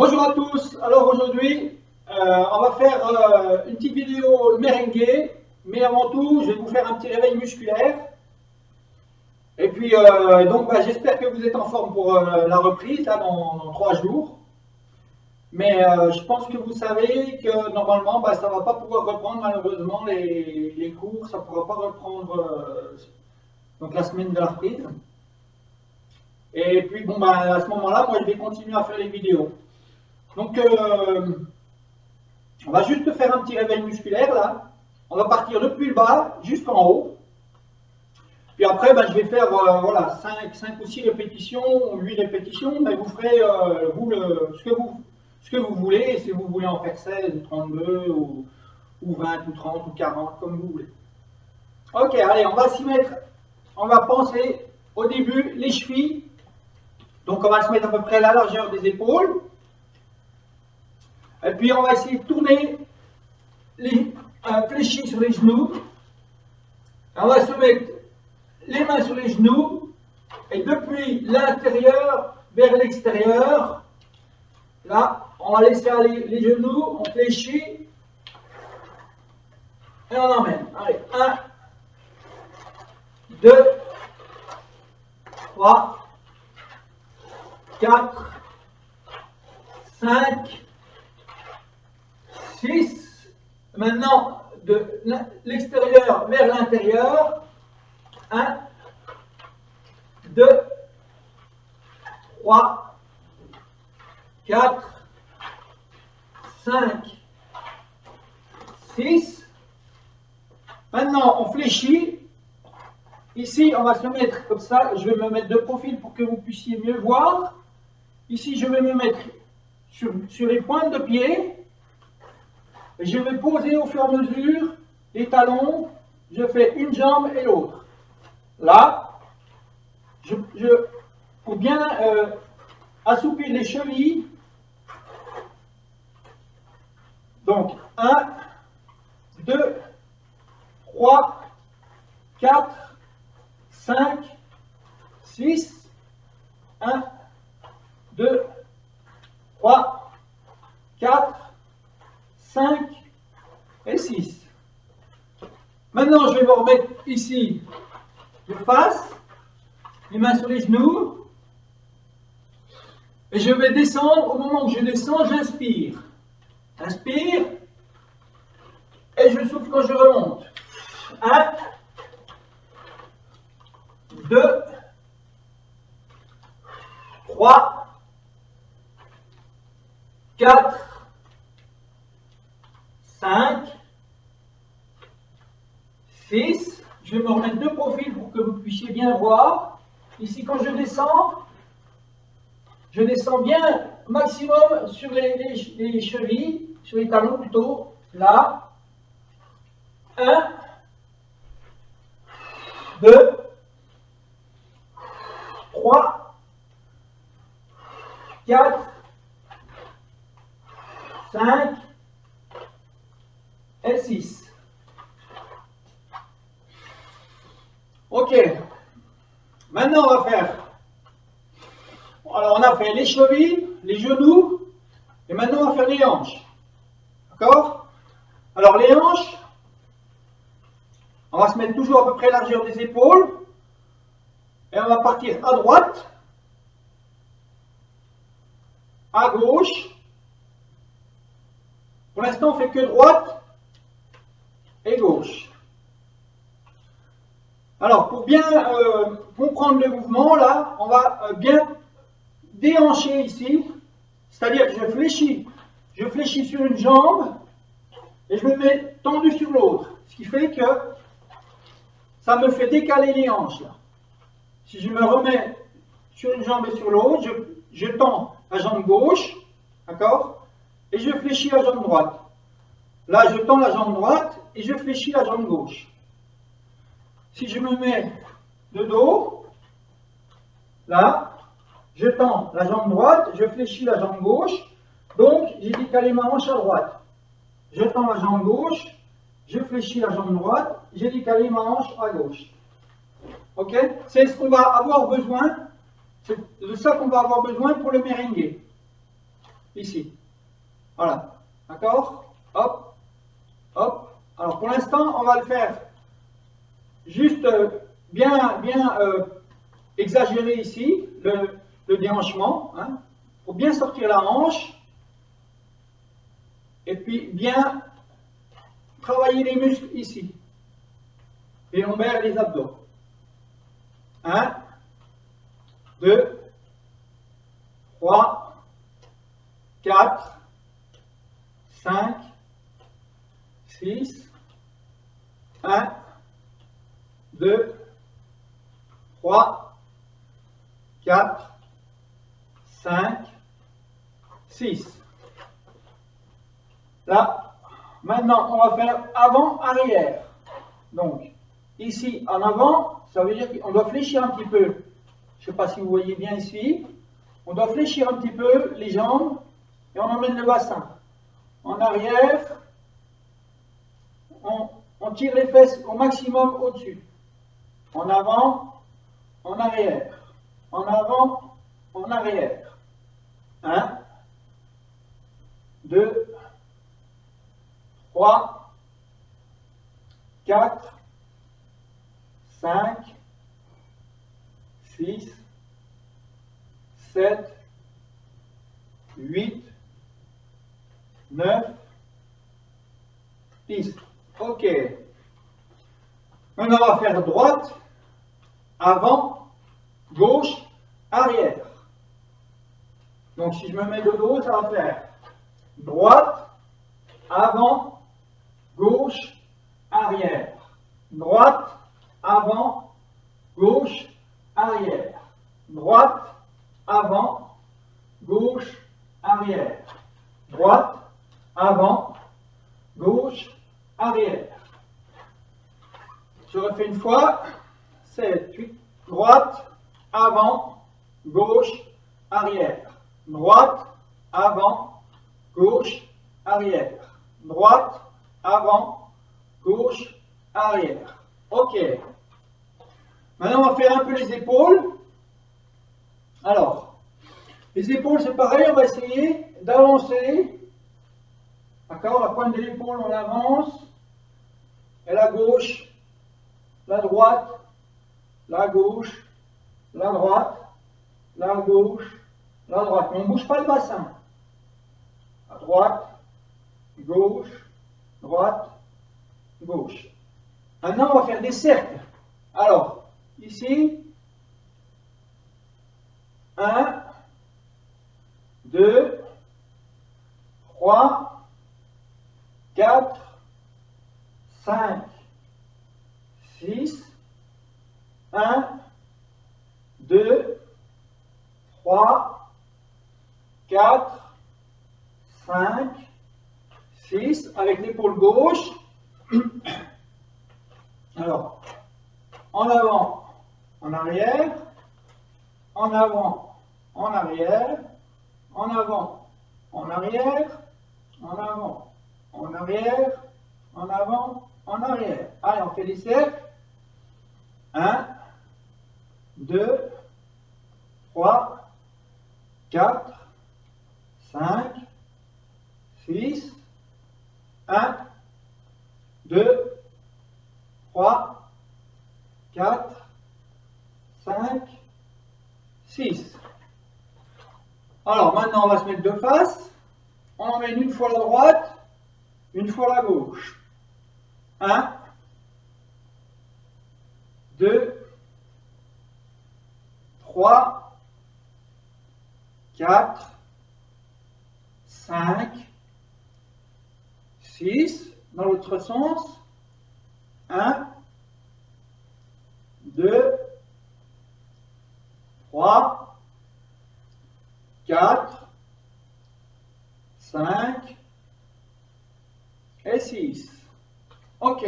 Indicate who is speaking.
Speaker 1: Bonjour à tous, alors aujourd'hui on va faire une petite vidéo merengue, mais avant tout je vais vous faire un petit réveil musculaire. Et puis j'espère que vous êtes en forme pour la reprise là, dans 3 jours. Mais je pense que vous savez que normalement ça ne va pas pouvoir reprendre malheureusement les cours, ça ne pourra pas reprendre donc la semaine de la reprise. Et puis à ce moment-là, moi je vais continuer à faire les vidéos. Donc, on va juste faire un petit réveil musculaire là. On va partir depuis le bas jusqu'en haut. Puis après, je vais faire voilà, 5 ou 6 répétitions, ou 8 répétitions, mais vous ferez ce que vous voulez. Et si vous voulez en faire 16 ou 32 ou 20 ou 30 ou 40, comme vous voulez. Ok, allez, on va s'y mettre. On va penser au début les chevilles. Donc, on va se mettre à peu près à la largeur des épaules. Et puis on va essayer de tourner les fléchis sur les genoux. On va se mettre les mains sur les genoux et depuis l'intérieur vers l'extérieur. Là, on va laisser aller les genoux, on fléchit et on emmène. Allez, 1, 2, 3, 4, 5, 6. Maintenant, de l'extérieur vers l'intérieur. 1, 2, 3, 4, 5, 6. Maintenant, on fléchit. Ici, on va se mettre comme ça. Je vais me mettre de profil pour que vous puissiez mieux voir. Ici, je vais me mettre sur les pointes de pied. Je vais poser au fur et à mesure les talons. Je fais une jambe et l'autre. Là, pour bien assouplir les chevilles. Donc, 1, 2, 3, 4, 5, 6. 1, 2, 3, 4, 5 et 6. Maintenant, je vais me remettre ici de face, les mains sur les genoux, et je vais descendre. Au moment où je descends, j'inspire. Inspire, et je souffle quand je remonte. 1, 2, 3, 4, 5, 6, je vais me remettre de profil pour que vous puissiez bien voir. Ici, quand je descends bien maximum sur les chevilles, sur les talons plutôt. Là, 1, 2, 3, 4, 5 et 6. Ok. Maintenant, on va faire. Alors, on a fait les chevilles, les genoux, et maintenant, on va faire les hanches. D'accord? Alors, les hanches, on va se mettre toujours à peu près largeur des épaules, et on va partir à droite, à gauche. Pour l'instant, on fait que droite et gauche. Alors, pour bien comprendre le mouvement, là, on va bien déhancher ici, c'est-à-dire que je fléchis sur une jambe et je me mets tendu sur l'autre, ce qui fait que ça me fait décaler les hanches. Là. Si je me remets sur une jambe et sur l'autre, je tends la jambe gauche, d'accord, et je fléchis la jambe droite. Là, je tends la jambe droite et je fléchis la jambe gauche. Si je me mets de dos, là, je tends la jambe droite, je fléchis la jambe gauche, donc j'ai décalé ma hanche à droite. Je tends la jambe gauche, je fléchis la jambe droite, j'ai décalé ma hanche à gauche. Ok? C'est ce qu'on va avoir besoin, c'est de ça qu'on va avoir besoin pour le merengue. ici. Voilà. D'accord? Hop, hop. Alors pour l'instant, on va le faire juste bien exagérer ici, le déhanchement, hein, pour bien sortir la hanche, et puis bien travailler les muscles ici, les lombaires et les abdos. 1, 2, 3, 4, 5, 6, 1, 2, 3, 4, 5, 6. Là, maintenant, on va faire avant-arrière. Donc, ici, en avant, ça veut dire qu'on doit fléchir un petit peu. Je ne sais pas si vous voyez bien ici. On doit fléchir un petit peu les jambes et on emmène le bassin. En arrière, on tire les fesses au maximum au-dessus. En avant, en arrière. En avant, en arrière. 1, 2, 3, 4, 5, 6, 7, 8, 9, 10. Ok. Maintenant, on va faire droite, avant, gauche, arrière. Donc, si je me mets de dos, ça va faire droite, avant, gauche, arrière. Droite, avant, gauche, arrière. Droite, avant, gauche, arrière. Droite, avant, gauche, arrière. Je refais une fois. 7, 8. Droite, avant, gauche, arrière. Droite, avant, gauche, arrière. Droite, avant, gauche, arrière. Ok. Maintenant, on va faire un peu les épaules. Alors, les épaules, c'est pareil, on va essayer d'avancer. D'accord? La pointe de l'épaule, on avance. Et la gauche, la droite, la gauche, la droite, la gauche, la droite. Mais on ne bouge pas le bassin. À droite, gauche, droite, gauche. Maintenant, on va faire des cercles. Alors, ici, 1, 2, 3, 4, 5, 6, 1, 2, 3, 4, 5, 6, avec l'épaule gauche. Alors, en avant, en arrière, en avant, en arrière, en avant, en arrière, en avant, en arrière, en avant, en arrière. Allez, on fait des cercles. 1, 2, 3, 4, 5, 6, 1, 2, 3, 4, 5, 6. Alors maintenant on va se mettre de face. On emmène une fois la droite, une fois la gauche. 1, 2, 3, 4, 5, 6, dans l'autre sens. 1, 2, 3, 4, 5 et 6. OK.